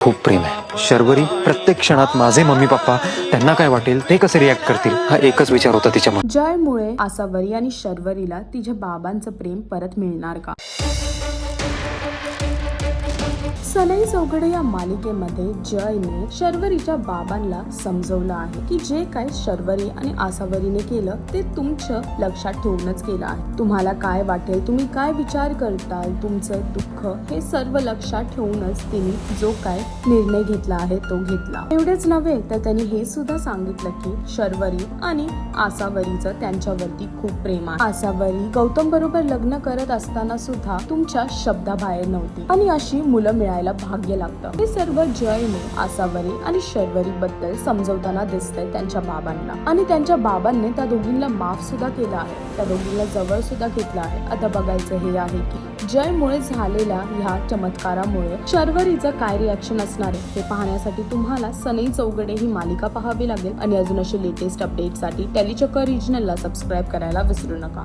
खूप प्रेम आहे. शर्वरी प्रत्येक क्षणात माझे मम्मी पप्पा त्यांना काय वाटेल, ते कसे रिॲक्ट करतील, हा एकच विचार होता तिच्या मनात. जयमुळे आसावरी आणि शर्वरीला तिच्या बाबांचं प्रेम परत मिळणार का? सनई चौघडे या मालिकेमध्ये जयने शर्वरीच्या बाबांना समजवलं आहे की जे काही शर्वरी आणि आसावरीने केलं ते तुमचं लक्षात ठेवूनच केलं आहे. तुम्हाला काय वाटेल, तुम्ही काय विचार करताल, तुमचं दुःख हे सर्व लक्षात ठेवूनच तिने जो काय निर्णय घेतला आहे तो घेतला. एवढेच नव्हे तर त्यांनी हे सुद्धा सांगितलं की शर्वरी आणि आसावरीचं त्यांच्यावरती खूप प्रेम आहे. आसावरी गौतम बरोबर लग्न करत असताना सुद्धा तुमच्या शब्दाबाहेर नव्हती आणि अशी मुलं मिळायला भाग्य लागतं. हे सर्व जयने आसावरी आणि शर्वरी बद्दल समजवताना दिसतंय त्यांच्या बाबांना आणि त्यांच्या बाबांनी त्या दोघींना माफ सुद्धा केलं आहे, त्या दोघींना जवळ सुद्धा घेतलं आहे. आता बघायचं हे आहे की जयमुळे झालेल्या ह्या चमत्कारामुळे शर्वरीचं काय रिॲक्शन असणार आहे हे पाहण्यासाठी तुम्हाला सनई चौघडे ही मालिका पाहावी लागेल आणि अजून अशी लेटेस्ट अपडेटसाठी टेलीचक्कर रिजनलला सबस्क्राईब करायला विसरू नका.